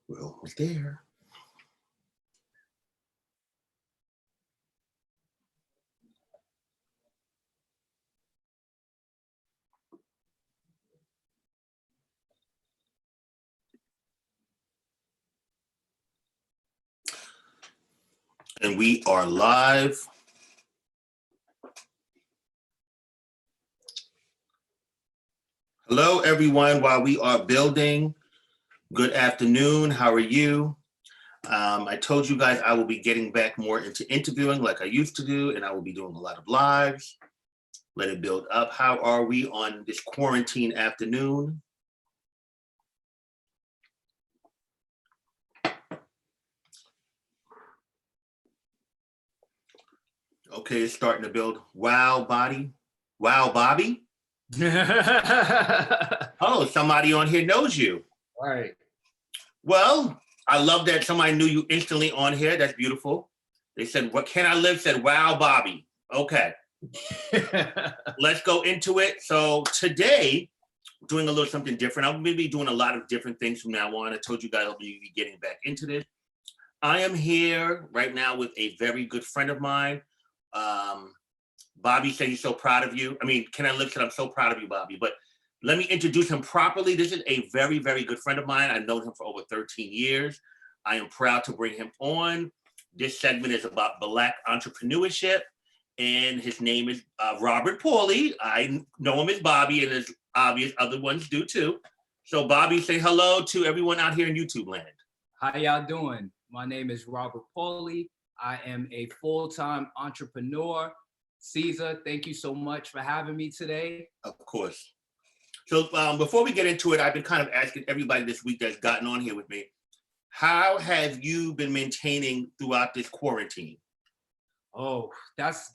We're almost there. And we are live. Hello, everyone. While we are building, good afternoon. How are you? I told you guys I will be getting back more into interviewing like I used to do, and I will be doing a lot of lives. Let it build up. How are we on this quarantine afternoon? Okay, it's starting to build. Wow, Bobby. Wow, Bobby. Oh, somebody on here knows you. All right. Well, I love that somebody knew you instantly on here. That's beautiful. They said, "What can I live?" Said, "Wow, Bobby." Okay. Let's go into it. So today, doing a little something different. I'm going to be doing a lot of different things from now on. I told you guys I'll be getting back into this. I am here right now with a very good friend of mine. Bobby said he's so proud of you. I mean, Can I Live said, "I'm so proud of you, Bobby." But let me introduce him properly. This is a very, very good friend of mine. I've known him for over 13 years. I am proud to bring him on. This segment is about Black entrepreneurship, and his name is Robert Pauly. I know him as Bobby, and as obvious other ones do too. So Bobby, say hello to everyone out here in YouTube land. How y'all doing? My name is Robert Pauly. I am a full-time entrepreneur. Caesar, thank you so much for having me today. Of course. So before we get into it, I've been kind of asking everybody this week that's gotten on here with me, how have you been maintaining throughout this quarantine? Oh, that's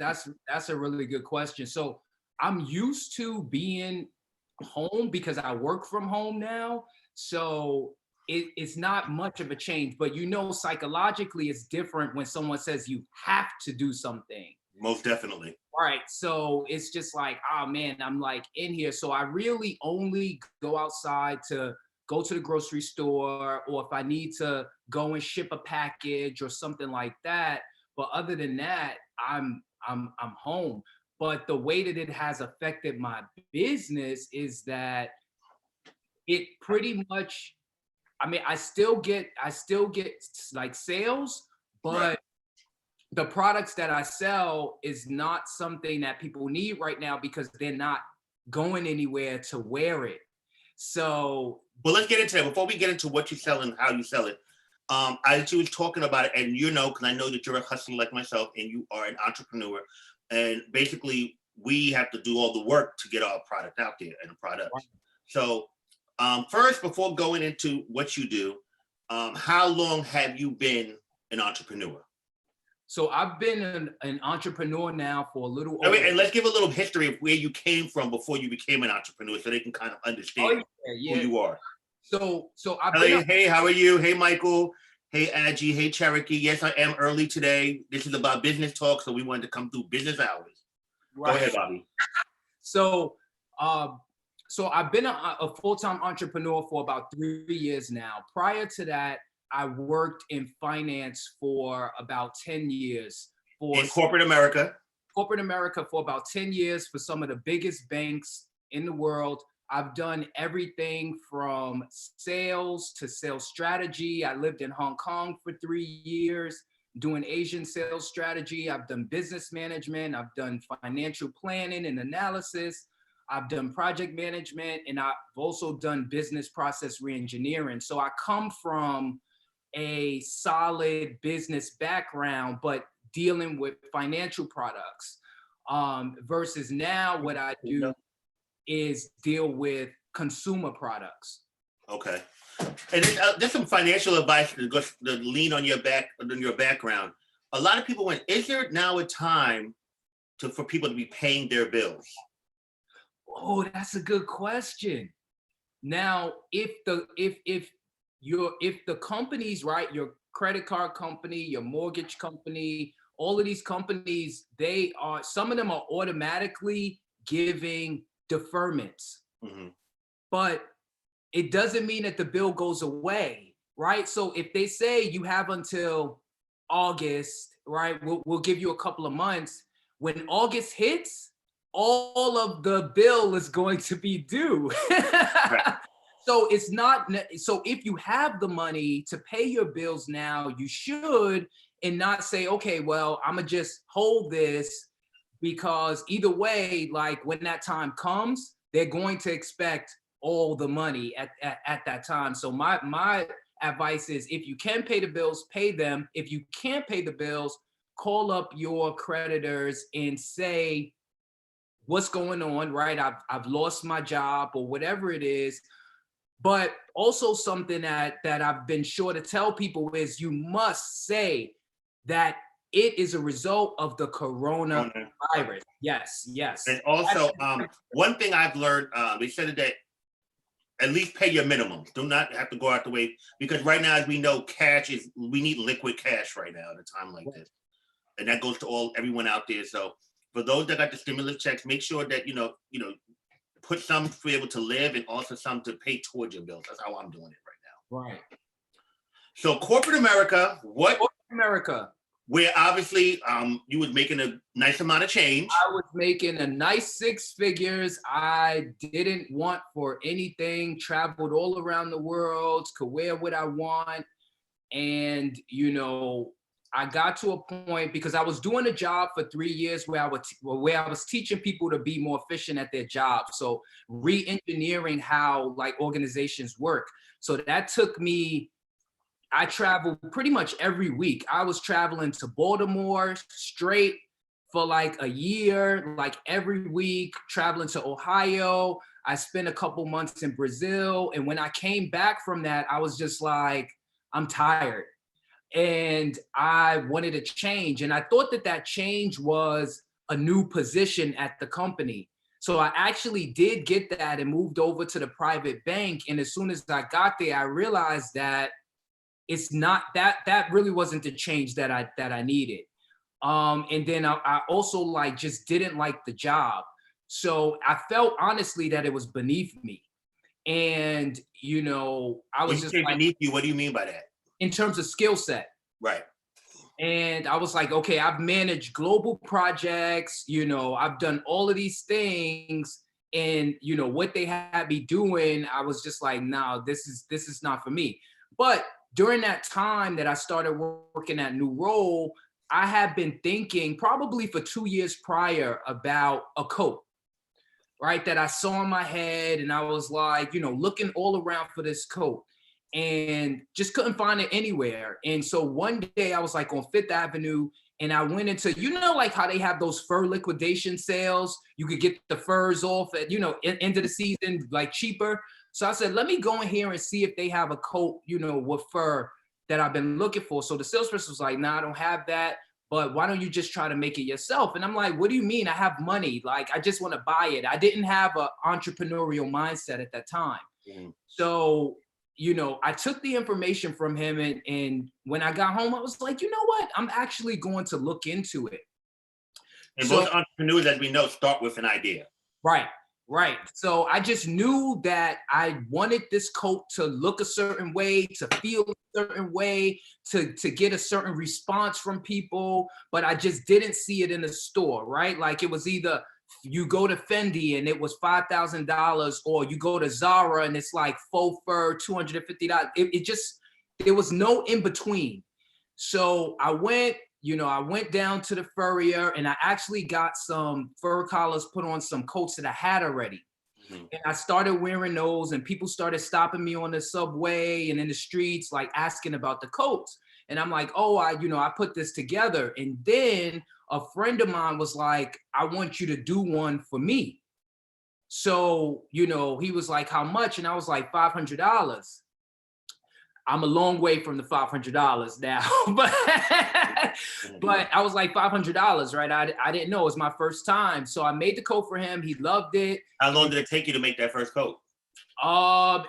a really good question. So I'm used to being home because I work from home now. So it's not much of a change, but psychologically it's different when someone says you have to do something. Most definitely. All right, so it's just like, oh man, I'm like in here. So I really only go outside to go to the grocery store, or if I need to go and ship a package or something like that. But other than that, I'm home. But the way that it has affected my business is that it pretty much, I mean, I still get like sales, but Right. the products that I sell is not something that people need right now because they're not going anywhere to wear it. So, well, let's get into that. Before we get into what you sell and how you sell it, I was talking about it, and because I know that you're a hustler like myself, and you are an entrepreneur, and basically we have to do all the work to get our product out there and the product. So, first, before going into what you do, how long have you been an entrepreneur? So I've been an entrepreneur now for a little over. And let's give a little history of where you came from before you became an entrepreneur, so they can kind of understand who you are. So Hey, how are you? Hey, Michael. Hey, Aggie. Hey, Cherokee. Yes, I am early today. This is about business talk, so we wanted to come through business hours. Right. Go ahead, Bobby. So I've been a full-time entrepreneur for about 3 years now. Prior to that, I worked in finance for about 10 years. In corporate America? Corporate America for about 10 years for some of the biggest banks in the world. I've done everything from sales to sales strategy. I lived in Hong Kong for 3 years doing Asian sales strategy. I've done business management. I've done financial planning and analysis. I've done project management, and I've also done business process reengineering. So I come from a solid business background, but dealing with financial products, versus now what I do is deal with consumer products. Okay. And there's some financial advice to lean on your background. A lot of people went, is there now a time for people to be paying their bills? Oh, that's a good question. Now, if the companies, right, your credit card company, your mortgage company, all of these companies, some of them are automatically giving deferments. Mm-hmm. But it doesn't mean that the bill goes away, right? So if they say you have until August, right? We'll give you a couple of months. When August hits, all of the bill is going to be due. Right. So it's not, so if you have the money to pay your bills now, you should, and not say, okay, well, I'm gonna just hold this, because either way, like when that time comes, they're going to expect all the money at that time. So my advice is, if you can pay the bills, pay them. If you can't pay the bills, call up your creditors and say, what's going on, right? I've lost my job or whatever it is. But also something that I've been sure to tell people is, you must say that it is a result of the coronavirus. Yes, yes. And also, one thing I've learned, they said that at least pay your minimums. Do not have to go out the way, because right now, as we know, we need liquid cash right now at a time like this. And that goes to everyone out there. So for those that got the stimulus checks, make sure that, put some to be able to live, and also some to pay towards your bills. That's how I'm doing it right now. Right. So corporate America, where obviously you was making a nice amount of change. I was making a nice 6 figures. I didn't want for anything, traveled all around the world, could wear what I want. And, I got to a point, because I was doing a job for 3 years where I was teaching people to be more efficient at their job. So re-engineering how like organizations work. So that took me, I traveled pretty much every week. I was traveling to Baltimore straight for like a year, like every week, traveling to Ohio. I spent a couple months in Brazil. And when I came back from that, I was just like, I'm tired. And I wanted to change. And I thought that change was a new position at the company. So I actually did get that and moved over to the private bank. And as soon as I got there, I realized that it's not that really wasn't the change that I needed. And then I also just didn't like the job. So I felt honestly that it was beneath me. And, I was just like, beneath you, what do you mean by that? In terms of skill set. Right. And I was like, okay, I've managed global projects, I've done all of these things, and what they had me doing, I was just like, no, this is not for me. But during that time that I started working that new role, I had been thinking probably for 2 years prior about a coat, right? That I saw in my head, and I was like, looking all around for this coat, and just couldn't find it anywhere. And so one day I was like on Fifth Avenue, and I went into, like how they have those fur liquidation sales. You could get the furs off at, end of the season, like cheaper. So I said, let me go in here and see if they have a coat, with fur that I've been looking for. So the salesperson was like, nah, I don't have that, but why don't you just try to make it yourself? And I'm like, what do you mean? I have money. Like, I just want to buy it. I didn't have an entrepreneurial mindset at that time. Mm-hmm. So, I took the information from him, and when I got home, I was like, you know what? I'm actually going to look into it. And most entrepreneurs, as we know, start with an idea. Right. So I just knew that I wanted this coat to look a certain way, to feel a certain way, to get a certain response from people, but I just didn't see it in the store, right? Like, it was either you go to Fendi and it was $5,000, or you go to Zara and it's like faux fur, $250. There was no in between. So I went down to the furrier, and I actually got some fur collars put on some coats that I had already. Mm-hmm. And I started wearing those, and people started stopping me on the subway and in the streets, like asking about the coats. And I'm like, oh, I put this together. And then a friend of mine was like, I want you to do one for me. So, he was like, how much? And I was like, $500. I'm a long way from the $500 now, but I was like, $500, right? I didn't know, it was my first time. So I made the coat for him. He loved it. How long did it take you to make that first coat?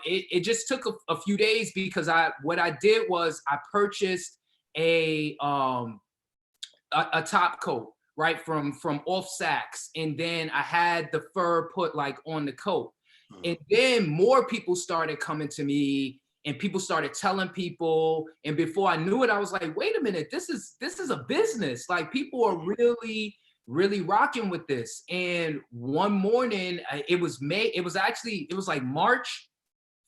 It just took a few days, because what I did was I purchased a top coat, right, from off Saks, and then I had the fur put like on the coat. Mm-hmm. And then more people started coming to me, and people started telling people. And before I knew it, I was like, wait a minute, this is a business. Like, people are really rocking with this. And one morning, it was like March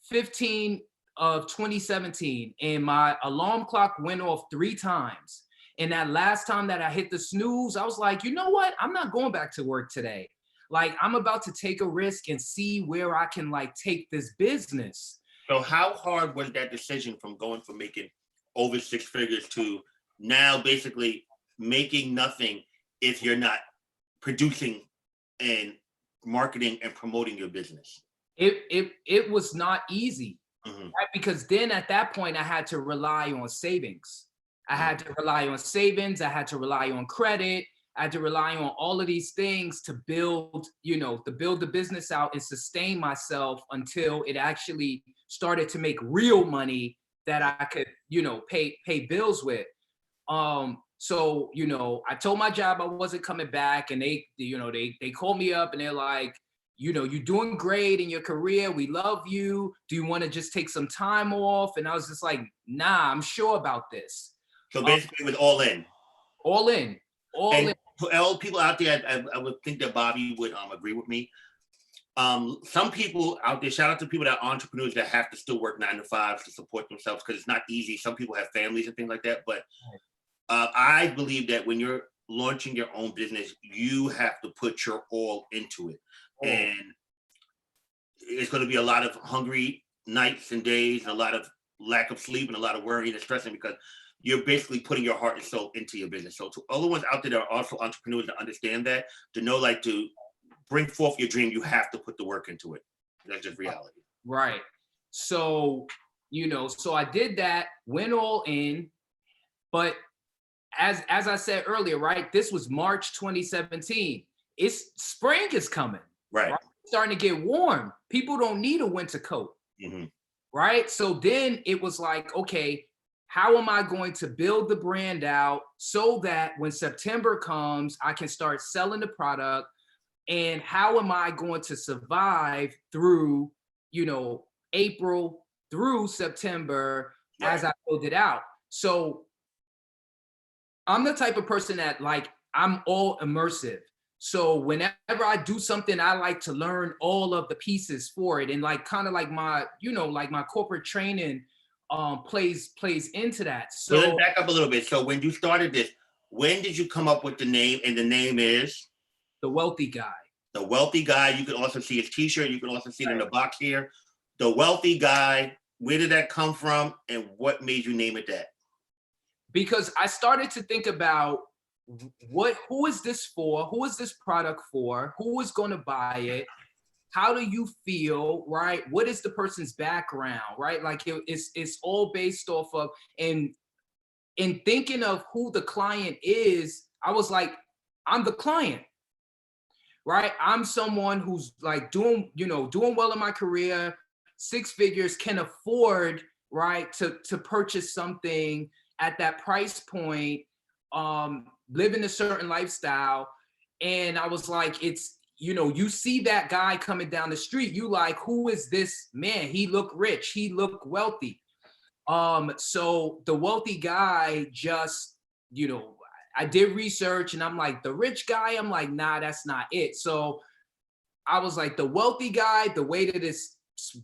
15 of 2017, and my alarm clock went off 3 times. And that last time that I hit the snooze, I was like, you know what? I'm not going back to work today. Like, I'm about to take a risk and see where I can like take this business. So how hard was that decision from going from making over 6 figures to now basically making nothing if you're not producing and marketing and promoting your business? It was not easy, Mhm. right? Because then at that point, I had to rely on savings. I had to rely on savings. I had to rely on credit. I had to rely on all of these things to build, the business out and sustain myself until it actually started to make real money that I could, pay bills with. So, I told my job I wasn't coming back, and they called me up and they're like, you're doing great in your career. We love you. Do you want to just take some time off? And I was just like, nah, I'm sure about this. So basically it was all in. All in. And for all people out there, I would think that Bobby would agree with me. Some people out there, shout out to people that are entrepreneurs that have to still work 9 to 5 to support themselves, because it's not easy. Some people have families and things like that. But I believe that when you're launching your own business, you have to put your all into it. And it's going to be a lot of hungry nights and days, and a lot of lack of sleep, and a lot of worrying and stressing, because you're basically putting your heart and soul into your business. So to all the ones out there that are also entrepreneurs, to understand that, to know, like, to bring forth your dream, you have to put the work into it. That's just reality. Right. So, so I did that, went all in, but as I said earlier, right, this was March 2017. Spring is coming. Right. It's starting to get warm. People don't need a winter coat. Mm-hmm. Right. So then it was like, okay, how am I going to build the brand out so that when September comes, I can start selling the product? And how am I going to survive through, April through September as I build it out? So I'm the type of person that, like, I'm all immersive. So whenever I do something, I like to learn all of the pieces for it. And like, kind of like my, like my corporate training plays into that. So let's back up a little bit. So when you started this, when did you come up with the name? And the name is? The Wealthy Guy. The Wealthy Guy. You can also see his t-shirt. You can also see it in the box here. The Wealthy Guy. Where did that come from? And what made you name it that? Because I started to think about who is this for? Who is this product for? Who is going to buy it? How do you feel, right? What is the person's background, right? Like, it's all based off of, and in thinking of who the client is, I was like, I'm the client, right? I'm someone who's like doing well in my career, 6 figures, can afford, right, to purchase something at that price point, living a certain lifestyle. And I was like, it's, you see that guy coming down the street, you like, who is this man? He looked rich, he looked wealthy. So the Wealthy Guy, just, I did research and I'm like, the rich guy, I'm like, nah, that's not it. So I was like, the Wealthy Guy, the way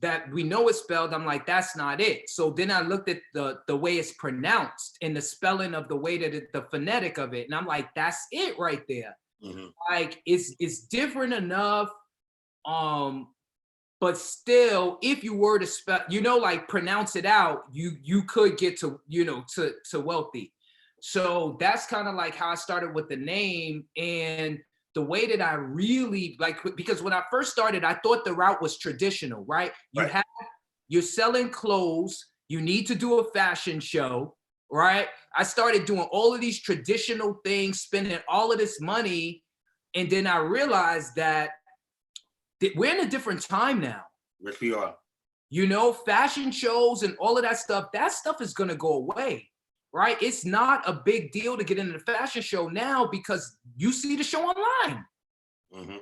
that we know it's spelled, I'm like, that's not it. So then I looked at the way it's pronounced and the spelling of the way that the phonetic of it. And I'm like, that's it right there. Mm-hmm. Like, it's different enough. But still, if you were to spell, like pronounce it out, you could get to, to wealthy. So that's kind of like how I started with the name. And the way that I really like, because when I first started, I thought the route was traditional, right? You're selling clothes, you need to do a fashion show, right? I started doing all of these traditional things, spending all of this money. And then I realized that we're in a different time now. Yes, we are. Fashion shows and all of that stuff is going to go away, right? It's not a big deal to get into the fashion show now because you see the show online. Mm-hmm.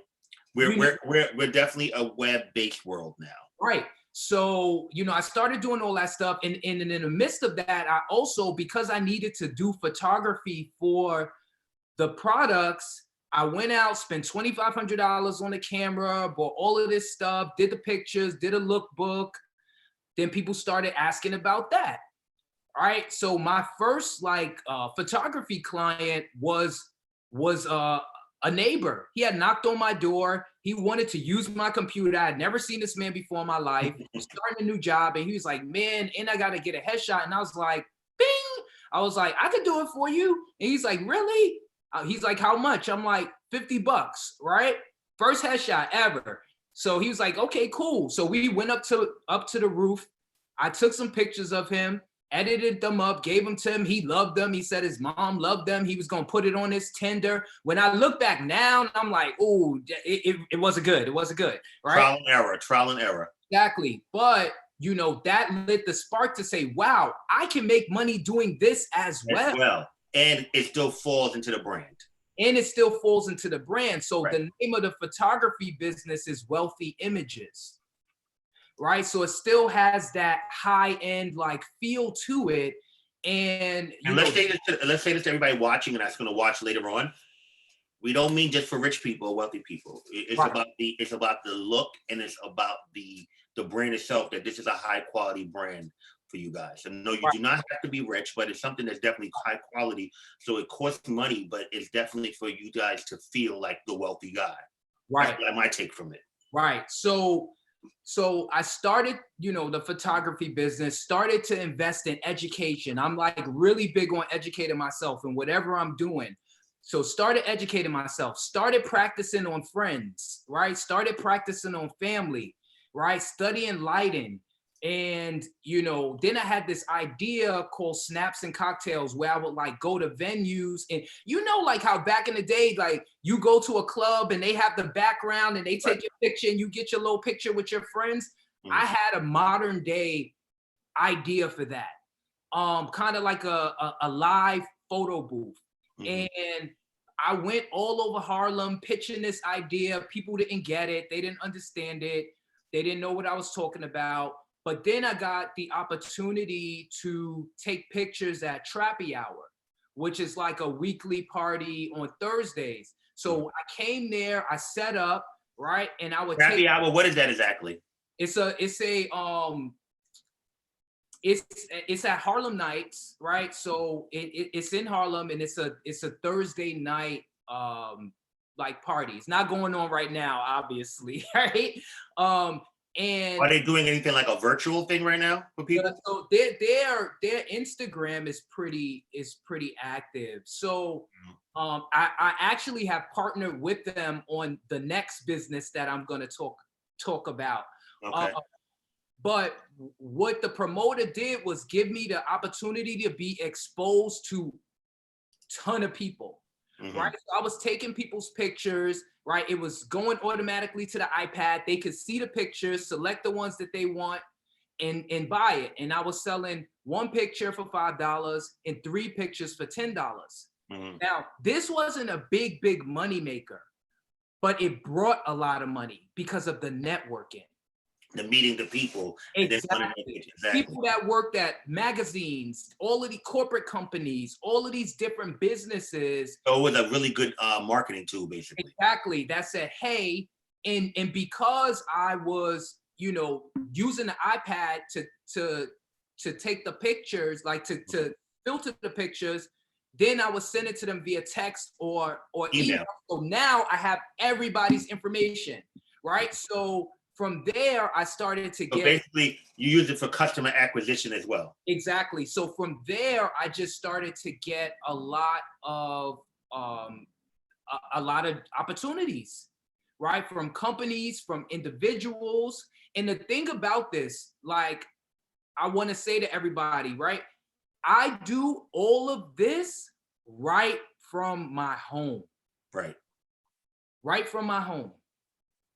We're definitely a web-based world now. Right. So, you know, I started doing all that stuff. And in the midst of that, I also, because I needed to do photography for the products, I went out, spent $2,500 on the camera, bought all of this stuff, did the pictures, did a lookbook. Then people started asking about that. All right. So my first photography client was a neighbor. He had knocked on my door. He wanted to use my computer. I had never seen this man before in my life. He was starting a new job, and he was like, "Man, and I got to get a headshot." And I was like, "Bing!" I was like, "I could do it for you." And he's like, "Really?" He's like, "How much?" I'm like, $50, right? First headshot ever. So he was like, "Okay, cool." So we went up to the roof. I took some pictures of him, edited them up, gave them to him. He loved them. He said his mom loved them. He was going to put it on his Tinder. When I look back now, I'm like, oh, it wasn't good. It wasn't good. Right? Trial and error. Exactly. But, you know, that lit the spark to say, wow, I can make money doing this as well. And it still falls into the brand. And it still falls into the brand. So right. The name of the photography business is Wealthy Images. Right, so it still has that high-end like feel to it, and let's say this to everybody watching and that's going to watch later on. We don't mean just for rich people, wealthy people. It's right. about the look, and it's about the brand itself. That this is a high quality brand for you guys. And no, you right. do not have to be rich, but it's something that's definitely high quality. So it costs money, but it's definitely for you guys to feel like the wealthy guy. Right, that's my take from it. Right, so I started, you know, the photography business, started to invest in education. I'm like really big on educating myself in whatever I'm doing. So started educating myself, started practicing on friends, right? Started practicing on family, right? Studying lighting. And, you know, then I had this idea called Snaps and Cocktails where I would like go to venues and, you know, like how back in the day, like you go to a club and they have the background and they take right. your picture and you get your little picture with your friends. I had a modern day idea for that. Kind of like a live photo booth. And I went all over Harlem pitching this idea. People didn't get it. They didn't understand it. They didn't know what I was talking about. But then I got the opportunity to take pictures at Trappy Hour, which is like a weekly party on Thursdays. So I came there, I set up, right? And I would Trappy Hour, what is that exactly? It's at Harlem Nights, right? So it's in Harlem, and it's a Thursday night like party. It's not going on right now, obviously, right? And are they doing anything like a virtual thing right now for people? So their Instagram is pretty active. So I actually have partnered with them on the next business that I'm going to talk about. Okay. But what the promoter did was give me the opportunity to be exposed to a ton of people. Right. So I was taking people's pictures, right? It was going automatically to the iPad. They could see the pictures, select the ones that they want and buy it. And I was selling one picture for $5 and 3 pictures for $10. Now, this wasn't a big money maker, but it brought a lot of money because of the networking. The meeting the people. Exactly. People that worked at magazines, all of the corporate companies, all of these different businesses. So it was a really good marketing tool, basically. Exactly. That said, hey, and because I was, you know, using the iPad to take the pictures, like to filter the pictures, then I would send it to them via text or email. So now I have everybody's information, right? So from there, I started to get. So basically, you use it for customer acquisition as well. Exactly. So from there, I just started to get a lot of opportunities, right? From companies, from individuals. And the thing about this, like, I want to say to everybody, right? I do all of this right from my home. Right. Right from my home.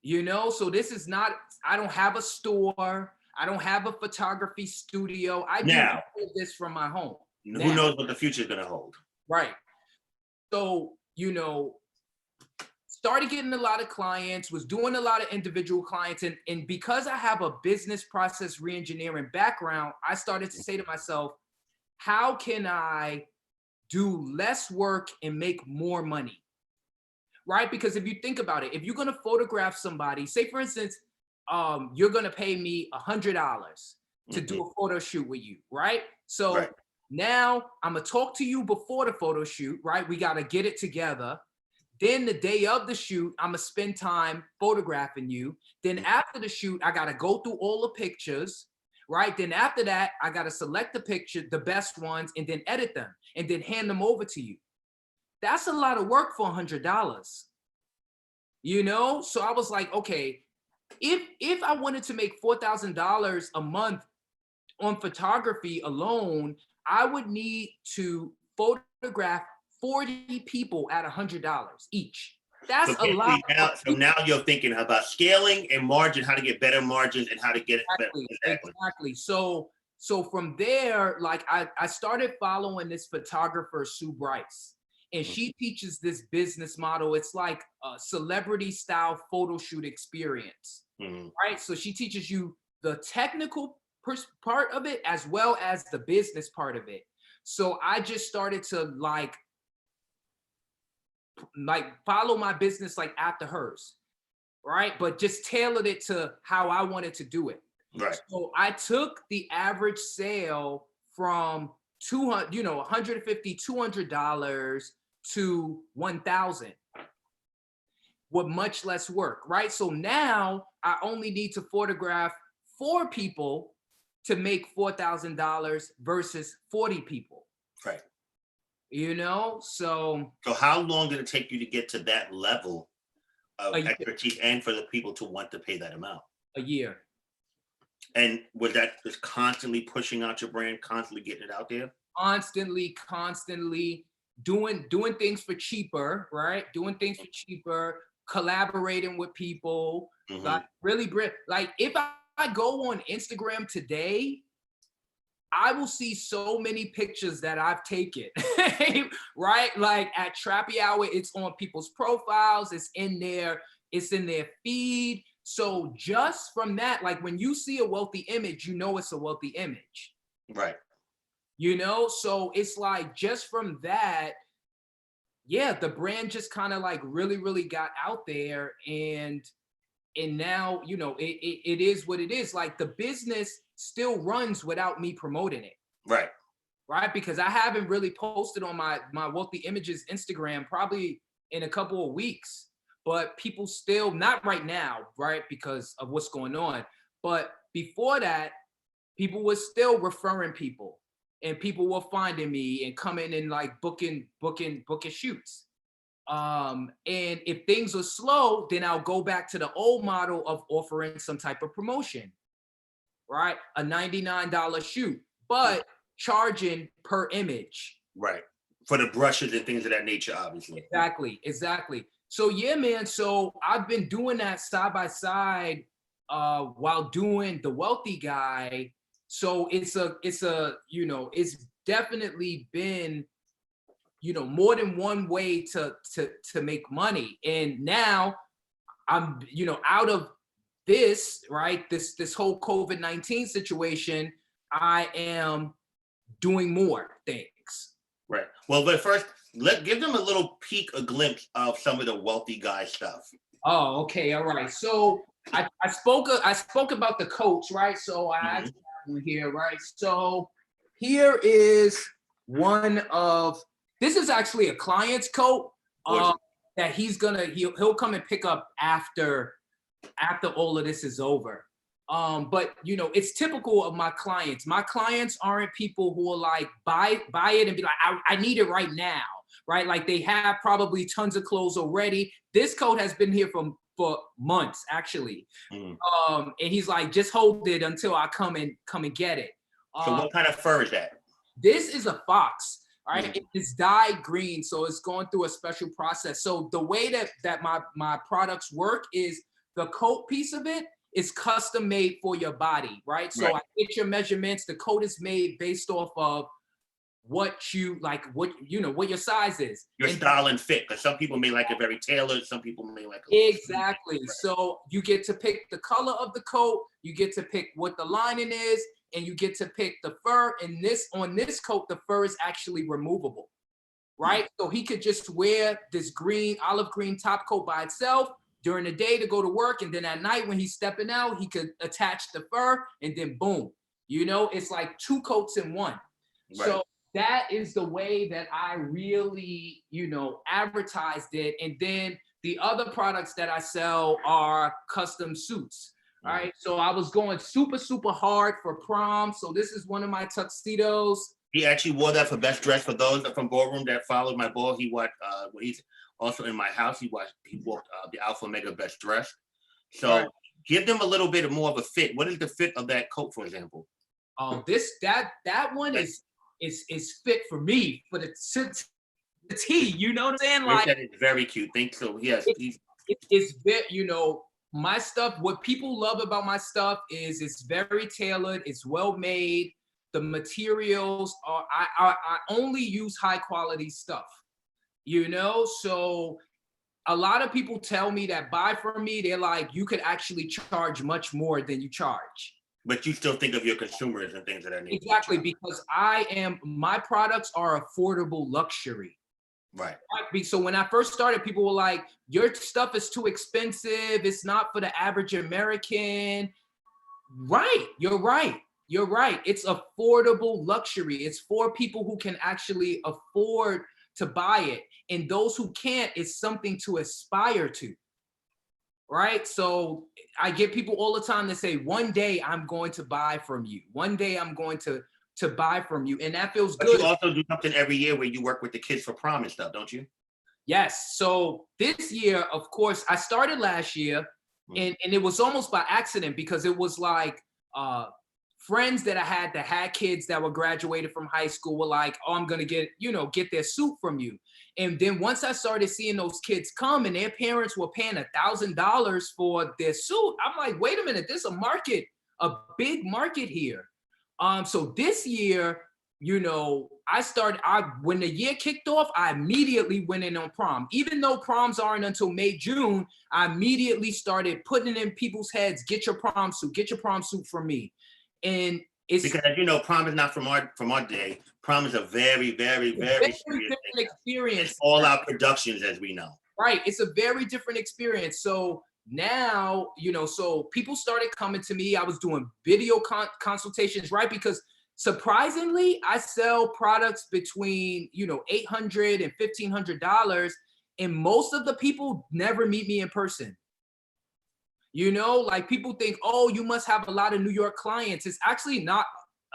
You know, so this is not, I don't have a store. I don't have a photography studio. I do all this from my home. Who knows what the future is going to hold? Right. So, you know, started getting a lot of clients, was doing a lot of individual clients. And because I have a business process reengineering background, I started to say to myself, how can I do less work and make more money? Right? Because if you think about it, if you're going to photograph somebody, say for instance, you're going to pay me $100 to do a photo shoot with you, right? So now I'm going to talk to you before the photo shoot, right? We got to get it together. Then the day of the shoot, I'm going to spend time photographing you. Then after the shoot, I got to go through all the pictures, right? Then after that, I got to select the picture, the best ones, and then edit them and then hand them over to you. That's a lot of work for $100, you know? So I was like, okay, if I wanted to make $4,000 a month on photography alone, I would need to photograph 40 people at $100 each. That's a lot. So now you're thinking about scaling and margin, how to get better margins and how to get it better. Exactly. So from there, like I started following this photographer, Sue Bryce, and she teaches this business model. It's like a celebrity style photo shoot experience, right? So she teaches you the technical part of it as well as the business part of it. So I just started to like follow my business like after hers, right? But just tailored it to how I wanted to do it. Right. So I took the average sale from $150, $200 to $1,000 with much less work, right? So now I only need to photograph 4 people to make $4,000 versus 40 people. Right. You know, so how long did it take you to get to that level of expertise and for the people to want to pay that amount? A year. And was that just constantly pushing out your brand, constantly getting it out there? Constantly doing things for cheaper, right? Doing things for cheaper, collaborating with people, like really, like if I go on Instagram today, I will see so many pictures that I've taken, right? Like at Trappy Hour, it's on people's profiles, it's in their feed. So just from that, like when you see a wealthy image, you know it's a wealthy image. Right. You know, so it's like just from that, yeah, the brand just kind of like really got out there, and now, you know, it is what it is. Like the business still runs without me promoting it. Right. Right. Because I haven't really posted on my Wealthy Images Instagram probably in a couple of weeks, but people still, not right now, right, because of what's going on. But before that, people were still referring people, and people were finding me and coming and like booking shoots. And if things are slow, then I'll go back to the old model of offering some type of promotion, right? A $99 shoot, but charging per image. Right. For the brushes and things of that nature, obviously. Exactly. So yeah, man. So I've been doing that side by side while doing the Wealthy Guy. So it's you know, it's definitely been, you know, more than one way to make money. And now I'm, you know, out of this, right, this whole COVID-19 situation, I am doing more things. Right. Well, but first, give them a little peek, a glimpse of some of the Wealthy Guy stuff. Oh, okay, all right. So I spoke about the coats, right? So I actually have one here, right? So here is one of, this is actually a client's coat that he'll come and pick up after all of this is over. But you know, it's typical of my clients. My clients aren't people who are like buy it and be like, I need it right now, right? Like they have probably tons of clothes already. This coat has been here for months actually. And he's like, just hold it until I come and get it. So what kind of fur is that? This is a fox. All right, it's dyed green, so it's going through a special process. So the way that my products work is the coat piece of it is custom made for your body, right? So I get your measurements. The coat is made based off of what you like, what what your size is. Your And style and fit, because some people may like it very tailored, some people may like a exactly. So you get to pick the color of the coat, you get to pick what the lining is, and you get to pick the fur. And on this coat, the fur is actually removable, right? So he could just wear this olive green top coat by itself during the day to go to work, and then at night when he's stepping out, he could attach the fur, and then boom, it's like two coats in one. Right. So that is the way that I really, advertised it. And then the other products that I sell are custom suits. All right. So I was going super, super hard for prom. So this is one of my tuxedos. He actually wore that for best dress. For those from Ballroom that followed my ball, he wore when he's also in my house. He wore the Alpha Omega best dress. So Right. Give them a little bit more of a fit. What is the fit of that coat, for example? That one is fit for me, for the T. You know what I'm saying? Like, that is very cute. Thanks. So yes, it's very, my stuff. What people love about my stuff is it's very tailored. It's well made. The materials are. I only use high quality stuff. So a lot of people tell me that buy from me. They're like, you could actually charge much more than you charge. But you still think of your consumers and things of that nature. Exactly, because my products are affordable luxury. Right. So when I first started, people were like, your stuff is too expensive. It's not for the average American. Right. You're right. You're right. It's affordable luxury. It's for people who can actually afford to buy it. And those who can't, it's something to aspire to. Right. So I get people all the time that say, one day I'm going to buy from you. One day I'm going to buy from you. And that feels good. You also do something every year where you work with the kids for prom and stuff, don't you? Yes. So this year, of course, I started last year and it was almost by accident, because it was like friends that I had that had kids that were graduated from high school were like, oh, I'm going to get their suit from you. And then once I started seeing those kids come and their parents were paying $1,000 for their suit, I'm like, wait a minute, there's a big market here. So this year, when the year kicked off, I immediately went in on prom. Even though proms aren't until May, June, I immediately started putting it in people's heads, get your prom suit from me. And it's because, as you know, prom is not from our day. Prom is a very, very, very different experience. It's all our productions, as we know. Right. It's a very different experience. So now, so people started coming to me. I was doing video consultations, right? Because surprisingly, I sell products between, $800 and $1,500. And most of the people never meet me in person. Like people think, oh, you must have a lot of New York clients. It's actually not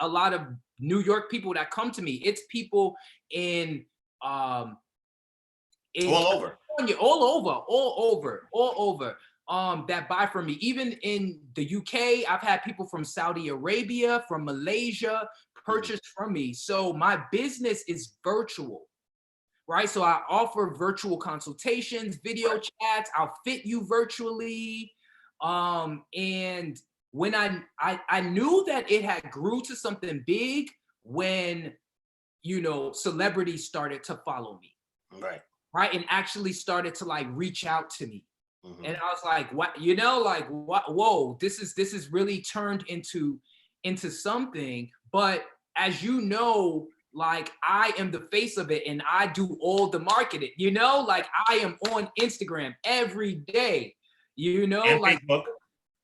a lot of New York people that come to me. It's people in all over that buy from me. Even in the UK, I've had people from Saudi Arabia, from Malaysia purchase from me. So my business is virtual, right? So I offer virtual consultations, video chats. I'll fit you virtually. And when I knew that it had grew to something big when, celebrities started to follow me. Right. And actually started to like reach out to me. And I was like, what, whoa, this is really turned into something. But as you know, like I am the face of it and I do all the marketing, like I am on Instagram every day, and like Facebook.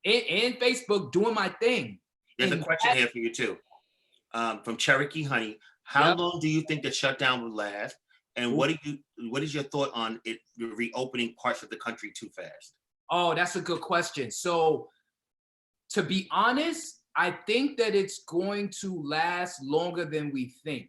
And Facebook doing my thing. There's a question here for you too. From Cherokee Honey. How long do you think the shutdown will last? And what is your thought on it reopening parts of the country too fast? Oh, that's a good question. So to be honest, I think that it's going to last longer than we think.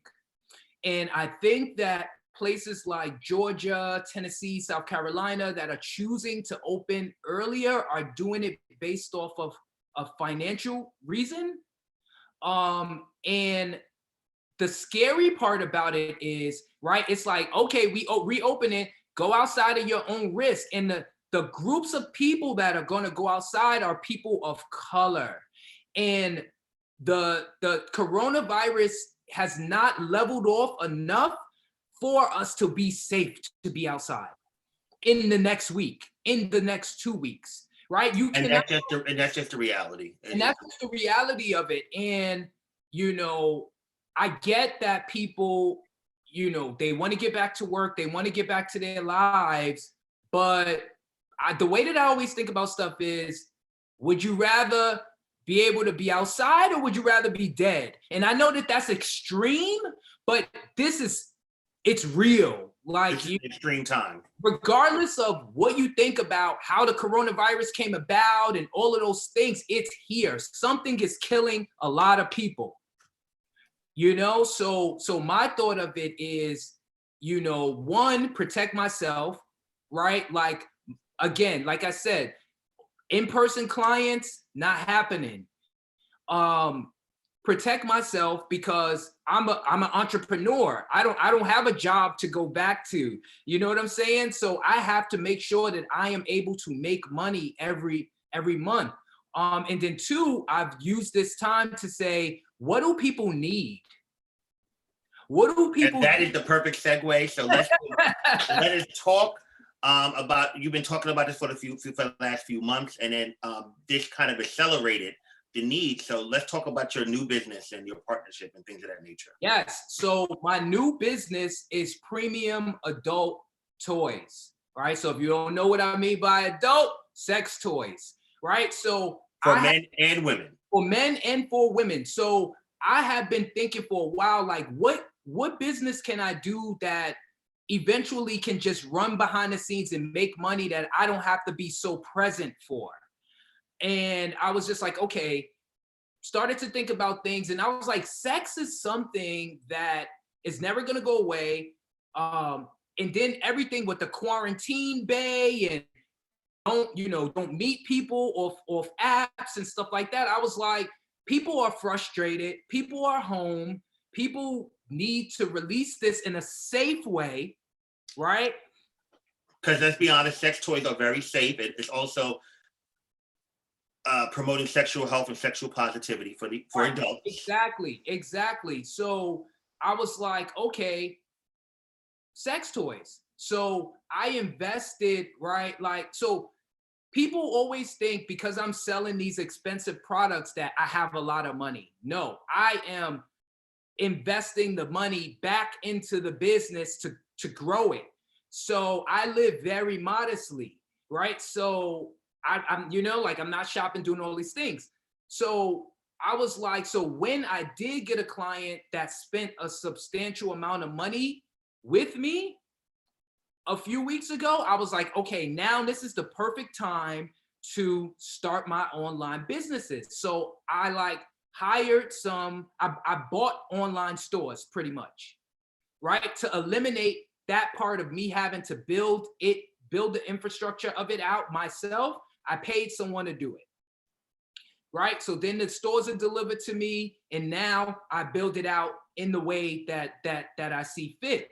And I think that places like Georgia, Tennessee, South Carolina that are choosing to open earlier are doing it based off of a financial reason. And the scary part about it is, right, it's like, okay, we reopen it, go outside of your own risk. And the groups of people that are going to go outside are people of color. And the coronavirus has not leveled off enough for us to be safe to be outside in the next week, in the next 2 weeks, right? And that's just the reality. And that's just the reality of it. And, you know, I get that people, you know, they want to get back to work, they want to get back to their lives, but the way that I always think about stuff is, would you rather be able to be outside or would you rather be dead? And I know that that's extreme, but it's real. Like, extreme time. Regardless of what you think about how the coronavirus came about and all of those things, it's here. Something is killing a lot of people. You know, so my thought of it is, you know, one, protect myself, right? Like, again, like I said, in-person clients, not happening. Protect myself because I'm an entrepreneur. I don't have a job to go back to. You know what I'm saying? So I have to make sure that I am able to make money every month. And then two, I've used this time to say, what do people need? What do people And that is the perfect segue. So let us talk about, you've been talking about this for the last few months, and then this kind of accelerated the need. So let's talk about your new business and your partnership and things of that nature. Yes. So my new business is premium adult toys, right? So if you don't know what I mean by adult, sex toys, right? So for men and women. For men and for women. So I have been thinking for a while, like what business can I do that eventually can just run behind the scenes and make money that I don't have to be so present for? And I was just like, okay, started to think about things. And I was like, sex is something that is never going to go away. And then everything with the quarantine bay and don't meet people off apps and stuff like that. I was like, people are frustrated. People are home. People need to release this in a safe way, right? Because let's be honest, sex toys are very safe. It's also promoting sexual health and sexual positivity for adults. Exactly. So I was like, okay, sex toys. So I invested, right? Like, so people always think because I'm selling these expensive products that I have a lot of money. No, I am investing the money back into the business to grow it. So I live very modestly, right? So I'm I'm not shopping, doing all these things. So I was like, so when I did get a client that spent a substantial amount of money with me a few weeks ago, I was like, okay, now this is the perfect time to start my online businesses. So I hired I bought online stores pretty much, right? To eliminate that part of me having to build the infrastructure of it out myself. I paid someone to do it, right? So then the stores are delivered to me, and now I build it out in the way that I see fit.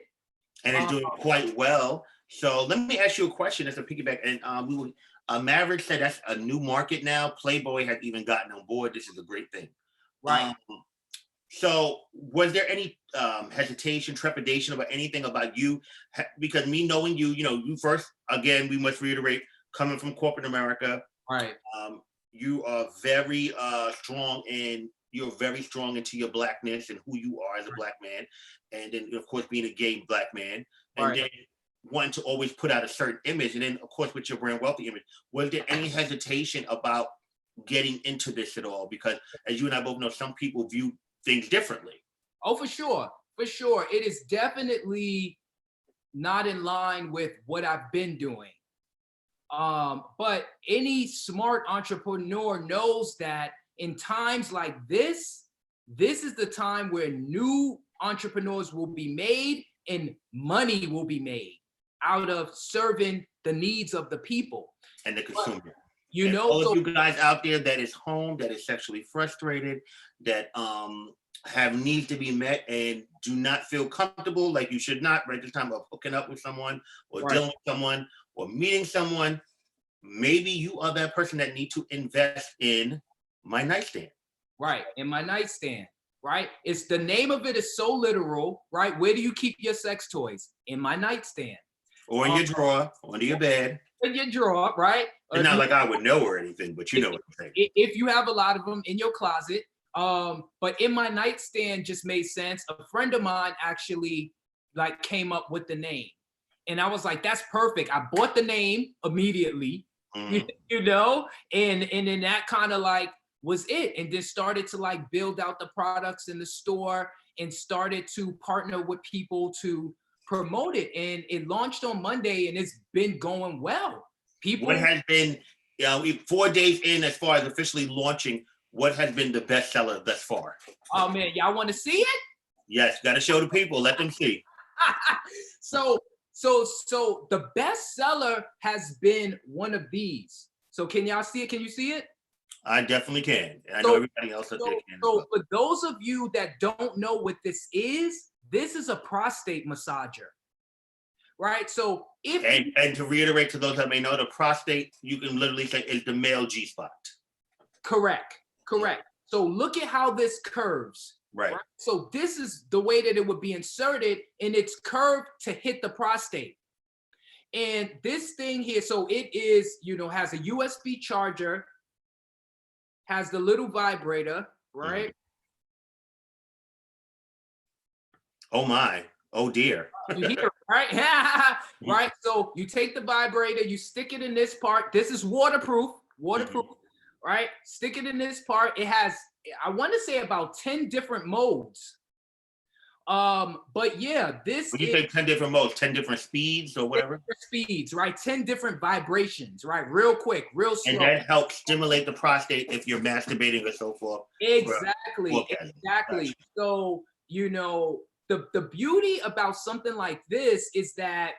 And it's doing quite well. So let me ask you a question as a piggyback. And Maverick said that's a new market now. Playboy has even gotten on board. This is a great thing. Right. So was there any hesitation, trepidation about anything about you? Because me knowing you, you first, again, we must reiterate, coming from corporate America, right? You are very strong into your blackness and who you are as a black man, and then of course being a gay black man, and then wanting to always put out a certain image, and then of course with your brand Wealthy image. Was there any hesitation about getting into this at all? Because as you and I both know, some people view things differently. Oh, for sure. It is definitely not in line with what I've been doing. But any smart entrepreneur knows that in times like this is the time where new entrepreneurs will be made and money will be made out of serving the needs of the people and the consumer. All of you guys out there that is home, that is sexually frustrated, that have needs to be met and do not feel comfortable, like you should not right this time of hooking up with someone or dealing with someone or meeting someone, maybe you are that person that need to invest in my nightstand. Right, in my nightstand. right? It's the name of it is so literal, right? Where do you keep your sex toys? In my nightstand. Or in your drawer, under your bed. In your drawer, right? It's not like I would know or anything, but you know what I'm saying. If you have a lot of them in your closet, but in my nightstand just made sense. A friend of mine actually like came up with the name, and I was like, that's perfect. I bought the name immediately, you know, and then that kind of like was it, and then started to like build out the products in the store and started to partner with people to promote it, and it launched on Monday, and it's been going well. People, what has been, 4 days in as far as officially launching, what has been the bestseller thus far? Oh man, y'all want to see it? Yes, got to show the people, let them see. So the bestseller has been one of these. So can y'all see it? Can you see it? I definitely can. And I know everybody else out there can. So for those of you that don't know what this is a prostate massager, right? So if and to reiterate to those that may know, the prostate, you can literally say, is the male G-spot. Correct. So look at how this curves. Right. So this is the way that it would be inserted, and it's curved to hit the prostate. And this thing here, so it is, has a USB charger, has the little vibrator, right? Oh my, oh dear. You hear it, right? Right. So you take the vibrator, you stick it in this part. This is waterproof, right? Stick it in this part. It has, I want to say about 10 different modes. But yeah, this when you say 10 different modes, 10 different speeds or whatever? Speeds, right? 10 different vibrations, right? Real quick, real slow. And that helps stimulate the prostate if you're masturbating or so forth. Exactly. Exactly. So, the beauty about something like this is that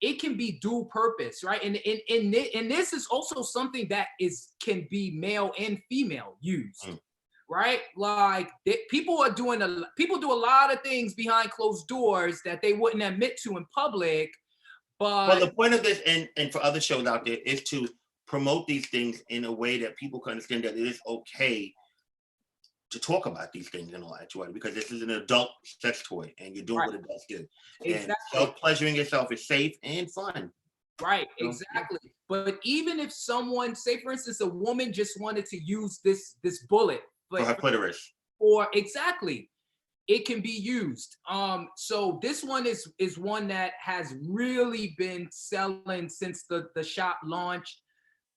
it can be dual purpose, right? And this is also something that can be male and female used. Right? Like people do a lot of things behind closed doors that they wouldn't admit to in public. But well, the point of this and for other shows out there is to promote these things in a way that people can understand that it is okay to talk about these things in all actuality, because this is an adult sex toy and you're doing what adults do. Exactly. And self-pleasuring yourself is safe and fun. Right, exactly. But even if someone, say for instance, a woman just wanted to use this bullet for her clitoris, or exactly, it can be used. So this one is one that has really been selling since the shop launched.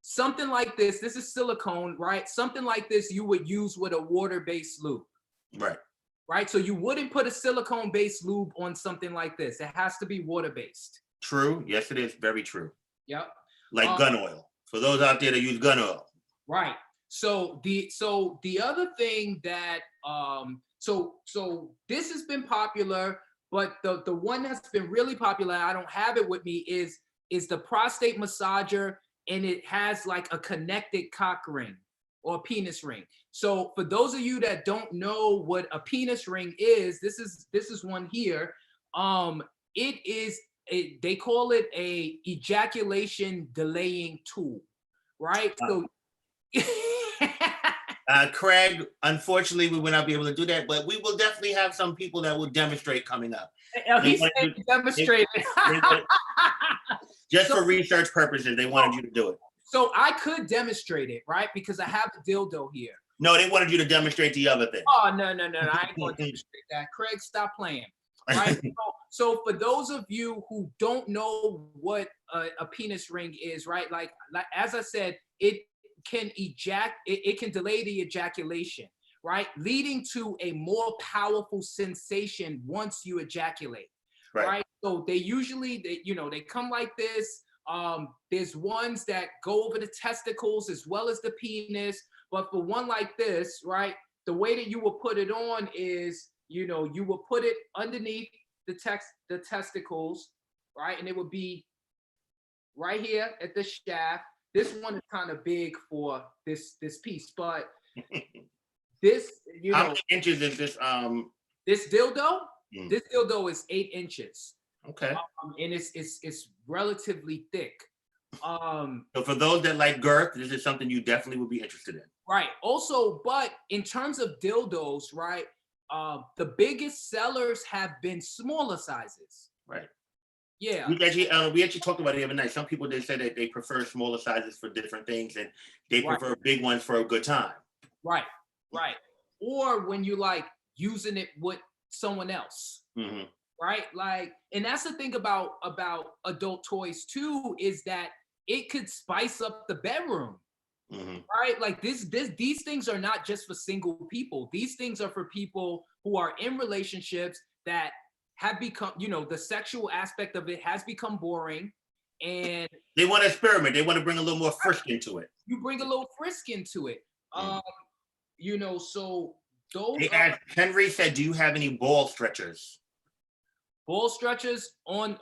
Something like this is silicone, right? Something like this you would use with a water-based lube. Right. So you wouldn't put a silicone-based lube on something like this. It has to be water-based. True. Yes, it is. Very true. Yep. Like gun oil. For those out there that use gun oil. Right. So the other thing that so this has been popular, but the one that's been really popular, I don't have it with me, is the prostate massager, and it has like a connected cock ring or penis ring. So for those of you that don't know what a penis ring is, this is one here. They call it a ejaculation delaying tool, right? So Craig, unfortunately, we will not be able to do that, but we will definitely have some people that will demonstrate coming up. He said demonstrate. Just for research purposes, they wanted you to do it. So I could demonstrate it, right? Because I have a dildo here. No, they wanted you to demonstrate the other thing. Oh, no. I ain't going to demonstrate that. Craig, stop playing. Right? So for those of you who don't know what a penis ring is, right? Like as I said, it can it can delay the ejaculation, right? Leading to a more powerful sensation once you ejaculate, right? So they usually, they come like this. There's ones that go over the testicles as well as the penis. But for one like this, right, the way that you will put it on is, you will put it underneath the testicles, right? And it would be right here at the shaft. This one is kind of big for this piece, but this, how many inches is this? This dildo? This dildo is 8 inches. Okay. And it's relatively thick. So for those that like girth, this is something you definitely would be interested in. Right. Also, but in terms of dildos, right, the biggest sellers have been smaller sizes. Right. Yeah. We actually talked about it the other night. Some people, they say that they prefer smaller sizes for different things, and they Right. prefer big ones for a good time. Right. Right. Or when you like using it with someone else. Hmm. Right. Like, and that's the thing about adult toys too, is that it could spice up the bedroom. Hmm. Right? Like these things are not just for single people. These things are for people who are in relationships that have become, the sexual aspect of it has become boring, and They want to experiment. They want to bring a little more frisk into it. you bring a little frisk into it. Mm. So those They are asked, Henry said, "Do you have any ball stretchers?" ball stretchers on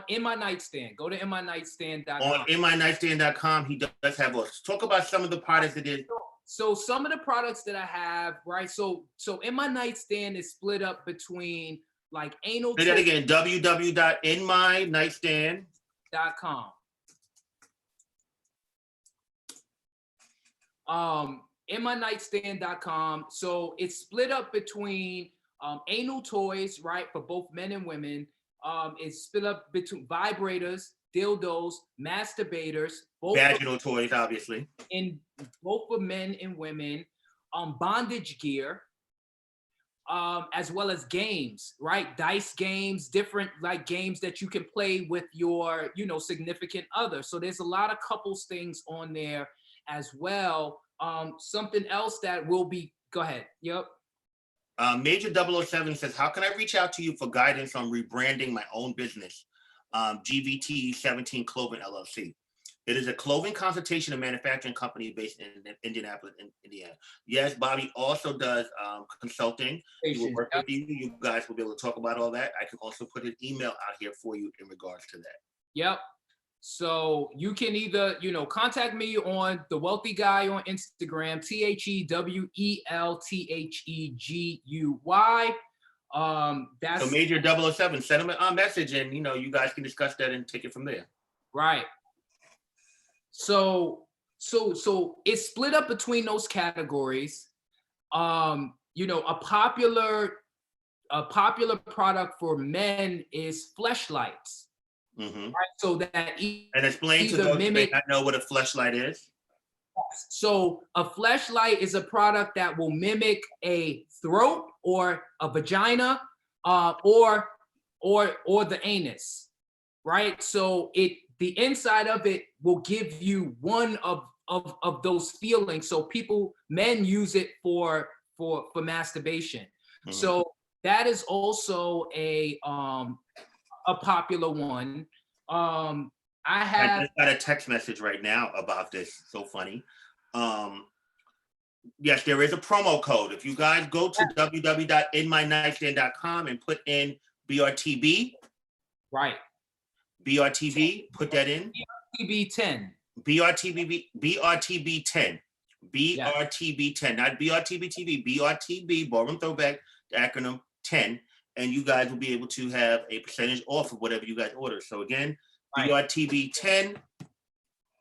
in my nightstand. Go to inmynightstand.com. On inmynightstand.com, he does have those. Talk about some of the products it is. So some of the products that I have, right? So in my nightstand is split up between like anal Say that again, www.inmynightstand.com. Inmynightstand.com. So it's split up between anal toys, right, for both men and women. It's split up between vibrators, dildos, masturbators, both Vaginal toys, obviously. in both for men and women, bondage gear, as well as games, right? Dice games, different like games that you can play with your, significant other. So there's a lot of couples things on there as well. Something else that will be, go ahead. Yep. Major 007 says, "How can I reach out to you for guidance on rebranding my own business? GVT 17 Clothing LLC. It is a clothing consultation and manufacturing company based in Indianapolis, Indiana." Yes, Bobby also does consulting. He will work with you. You guys will be able to talk about all that. I can also put an email out here for you in regards to that. Yep. So you can either, contact me on the Wealthy Guy on Instagram, THEWELTHEGUY. That's So Major 007, send him a message, and you guys can discuss that and take it from there. right. So it's split up between those categories. A popular product for men is fleshlights. Mm-hmm. Right? So that And explain to those who may not know what a fleshlight is. So a fleshlight is a product that will mimic a throat or a vagina, or the anus, right? So the inside of it will give you one of those feelings. So men use it for masturbation. Mm-hmm. So that is also a popular one. I just got a text message right now about this. So funny. Yes, there is a promo code. If you guys go to www.inmynightstand.com and put in BRTB. Right. BRTB, put that in. BRTB10. BRTB10. BRTB10, not BRTB-TV, BRTB, Ballroom Throwback, the acronym 10. And you guys will be able to have a percentage off of whatever you guys order. So again, BRTB10,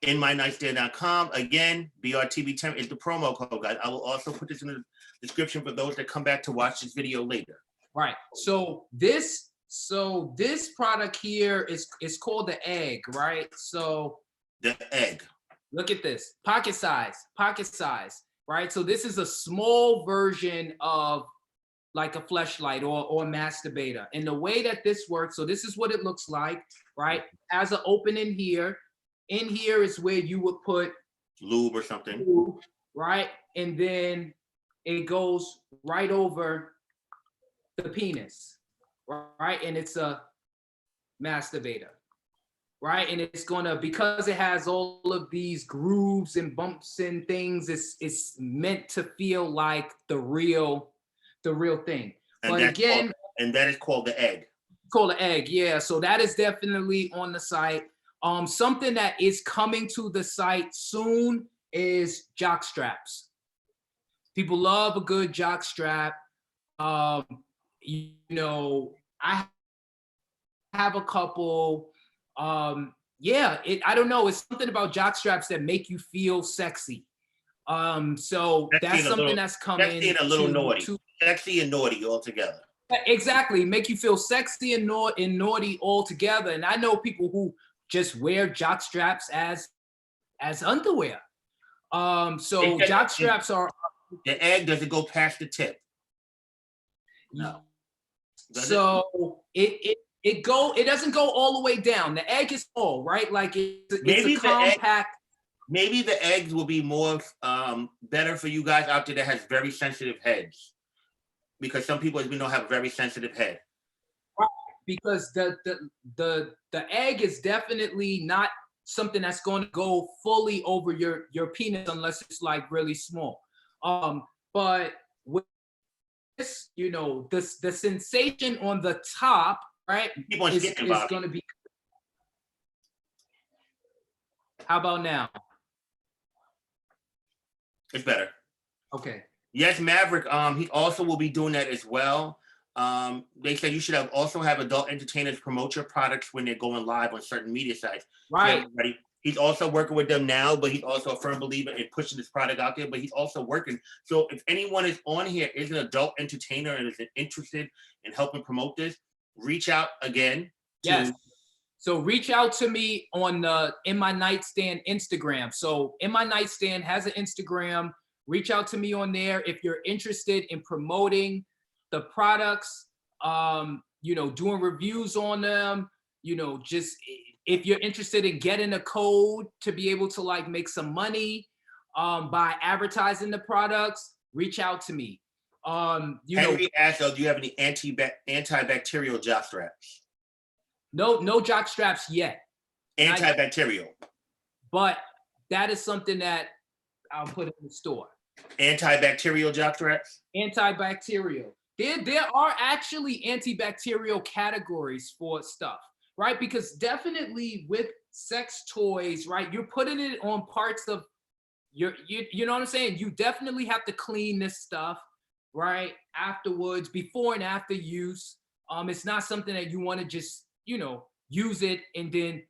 inmynightstand.com. Again, BRTB10 is the promo code, guys. I will also put this in the description for those that come back to watch this video later. Right. So this product here is called the egg, right? So the egg. Look at this. Pocket size, right? So this is a small version of like a fleshlight or masturbator. And the way that this works, so this is what it looks like, right? Has an opening here. In here is where you would put lube or something, right? And then it goes right over the penis, right? And it's a masturbator, right? And it's gonna, because it has all of these grooves and bumps and things, it's meant to feel like the real thing. But again, that is called the egg. Called the egg, yeah. So that is definitely on the site. Something that is coming to the site soon is jock straps. People love a good jock strap. I have a couple. I don't know. It's something about jock straps that make you feel sexy. So Sexy that's and a something little, that's sexy coming and a little naughty. to Sexy and naughty all together. exactly make you feel sexy and naughty all together. And I know people who just wear jock straps as underwear. So jock straps are the egg doesn't go past the tip. No. So it doesn't go all the way down. The egg is full, right? Like it's a compact. Maybe the eggs will be more better for you guys out there that has very sensitive heads, because some people, as we know, have a very sensitive head. Right. Because the egg is definitely not something that's going to go fully over your penis unless it's like really small. But with this, you know, the sensation on the top, right, is going to be. How about now? It's better. Okay. Yes, Maverick. He also will be doing that as well. They said you should also have adult entertainers promote your products when they're going live on certain media sites. Right. Yeah, he's also working with them now, but he's also a firm believer in pushing this product out there. But he's also working. So if anyone is on here is an adult entertainer and is interested in helping promote this, reach out again. Yes. So reach out to me on In My Nightstand Instagram. So In My Nightstand has an Instagram. Reach out to me on there if you're interested in promoting the products, you know, doing reviews on them, you know, just if you're interested in getting a code to be able to like make some money by advertising the products, reach out to me. Henry asked, do you have any antibacterial jock straps? No jock straps yet. Antibacterial. But that is something that I'll put in the store. Antibacterial jock straps? Antibacterial. There are actually antibacterial categories for stuff, right? Because definitely with sex toys, right, you're putting it on parts of you know what I'm saying? You definitely have to clean this stuff, right? Afterwards, before and after use. It's not something that you want to just, you know, use it and then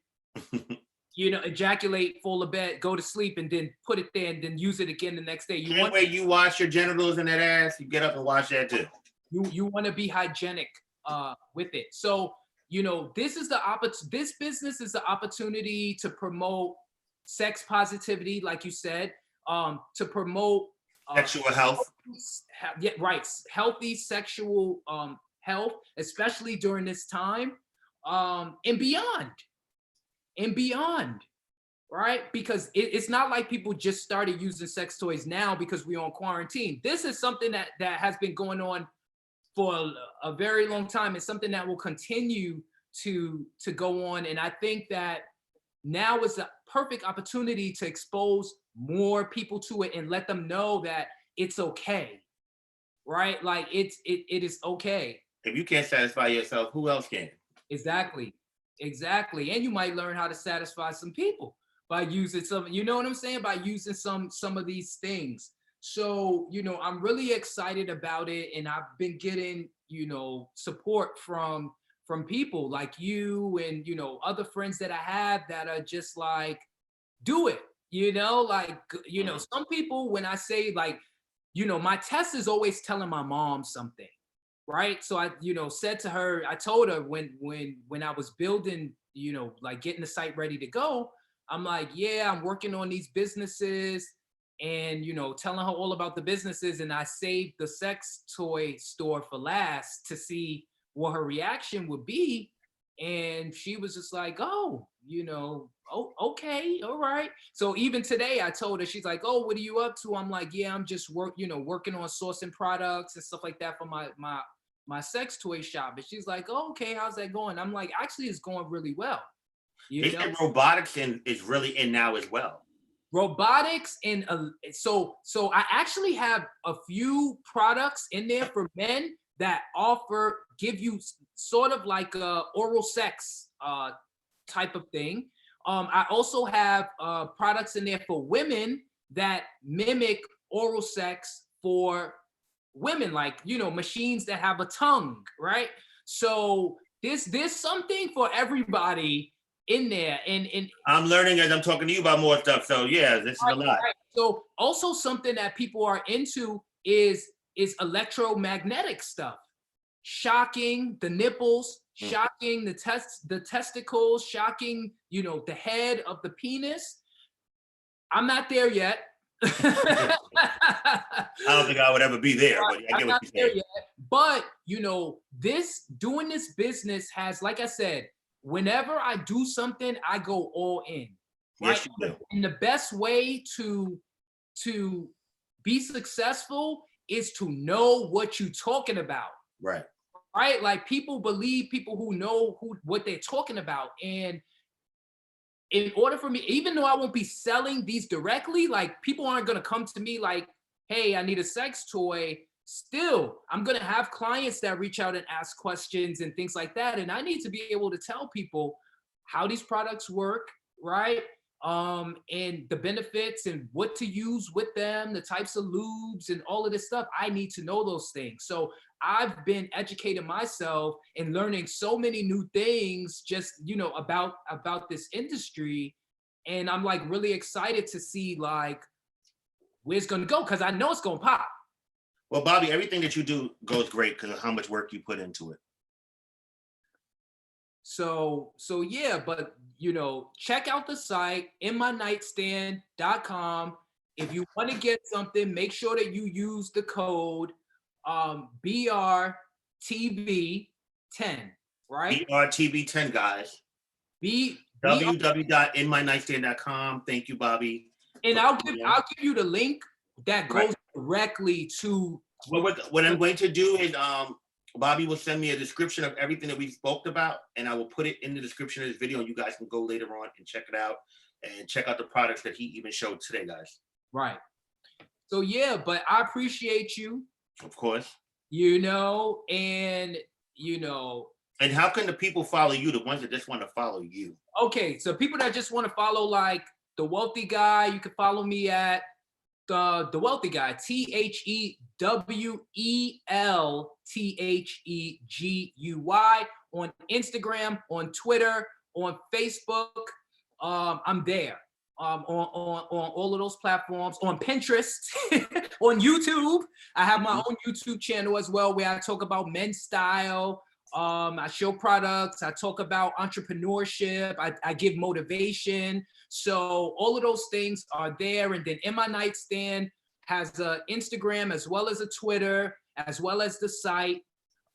you know, ejaculate, fall to bed, go to sleep, and then put it there and then use it again the next day. You wash your genitals in that ass, you get up and wash that too. You want to be hygienic with it. So, you know, this business is the opportunity to promote sex positivity, like you said, to promote sexual health. Yeah, right. Healthy sexual health, especially during this time, and beyond. Right? Because it's not like people just started using sex toys now because we're on quarantine. This is something that has been going on for a very long time. It's something that will continue to go on. And I think that now is the perfect opportunity to expose more people to it and let them know that it's okay, right? Like it is okay. If you can't satisfy yourself, who else can? Exactly. And you might learn how to satisfy some people by using some, you know what I'm saying? By using some of these things. So, you know, I'm really excited about it. And I've been getting, you know, support from people like you and, you know, other friends that I have that are just like, do it, you know, like, you know, some people, when I say like, you know, my test is always telling my mom something. Right. So I, you know, said to her, I told her when I was building, you know, like getting the site ready to go, I'm like, yeah, I'm working on these businesses and, you know, telling her all about the businesses. And I saved the sex toy store for last to see what her reaction would be. And she was just like, oh, you know, oh, okay, all right. So even today I told her, she's like, oh, what are you up to? I'm like, yeah, I'm just working on sourcing products and stuff like that for my sex toy shop. And she's like, oh, okay, how's that going? I'm like, actually, it's going really well. They said robotics is really in now as well. Robotics and so I actually have a few products in there for men that give you sort of like a oral sex type of thing. I also have products in there for women that mimic oral sex for women, like, you know, machines that have a tongue, right? So there's something for everybody in there. And I'm learning as I'm talking to you about more stuff. So yeah, this is a lot. Right. So also something that people are into is electromagnetic stuff. Shocking the nipples, shocking the testicles, shocking, you know, the head of the penis. I'm not there yet. I don't think I would ever be there, but I get what you're saying. But you know, doing this business has, like I said, whenever I do something, I go all in. Right? Yes, you do. And the best way to be successful is to know what you're talking about. Right. Right? Like people believe people who know what they're talking about. And in order for me, even though I won't be selling these directly, like people aren't going to come to me like, hey, I need a sex toy. Still, I'm going to have clients that reach out and ask questions and things like that. And I need to be able to tell people how these products work, right? And the benefits and what to use with them, the types of lubes and all of this stuff. I need to know those things. So I've been educating myself and learning so many new things just, you know, about this industry. And I'm like really excited to see like where it's going to go, because I know it's going to pop. Well, Bobby, everything that you do goes great because of how much work you put into it. So yeah, but you know, check out the site inmynightstand.com. If you want to get something, make sure that you use the code BRTB10, right? BRTB10, guys. www.inmynightstand.com. Thank you, Bobby. And I'll give you the link that goes directly to. What I'm going to do is Bobby will send me a description of everything that we spoke about, and I will put it in the description of this video, and you guys can go later on and check it out and check out the products that he even showed today, guys. Right. So yeah, but I appreciate you. Of course. You know, and you know. And how can the people follow you, the ones that just want to follow you? Okay, so people that just want to follow like the Wealthy Guy, you can follow me at the Wealthy Guy, TheWeltheGuy on Instagram, on Twitter, on Facebook. I'm there on all of those platforms, on Pinterest, on YouTube. I have my own YouTube channel as well where I talk about men's style. I show products. I talk about entrepreneurship. I give motivation. So all of those things are there. And then In My Nightstand has an Instagram as well as a Twitter, as well as the site.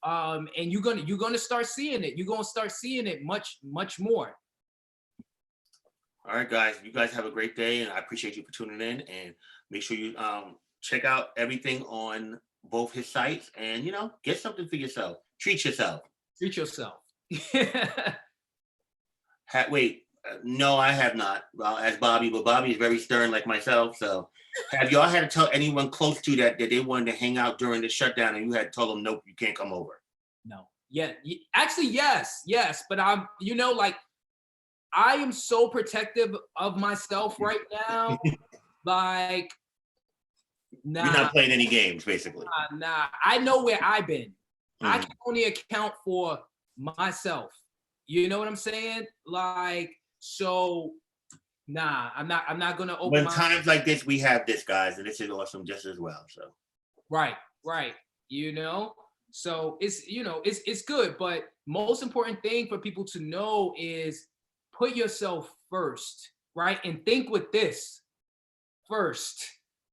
And you're gonna start seeing it. You're gonna start seeing it much more. All right, guys. You guys have a great day, and I appreciate you for tuning in. And make sure you check out everything on both his sites, and you know, get something for yourself. Treat yourself. Treat yourself. Wait, no, I have not. Well, as Bobby, but Bobby is very stern like myself. So, have y'all had to tell anyone close to that they wanted to hang out during the shutdown, and you had told them, nope, you can't come over? No. Yeah. Actually, yes. But I'm, you know, like I am so protective of myself right now. Like, nah. You're not playing any games, basically. Nah. I know where I've been. I can only account for myself. You know what I'm saying? Like, so, nah, I'm not gonna open. When times like this, we have this, guys, and this is awesome just as well. So, right. You know, so it's, you know, it's good, but most important thing for people to know is put yourself first, right? And think with this first.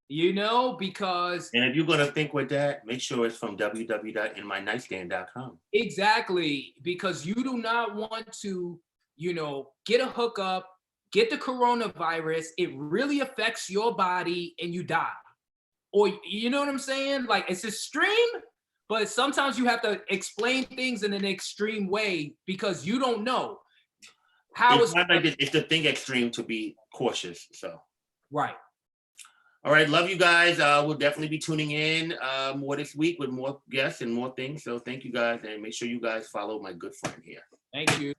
You know, because... And if you're going to think with that, make sure it's from www.inmynightstand.com. Exactly, because you do not want to, you know, get a hookup, get the coronavirus, it really affects your body and you die. Or, you know what I'm saying? Like, it's extreme, but sometimes you have to explain things in an extreme way because you don't know how it's not like it's the thing extreme to be cautious, so. Right. All right, love you guys. We'll definitely be tuning in more this week with more guests and more things. So thank you guys, and make sure you guys follow my good friend here. Thank you.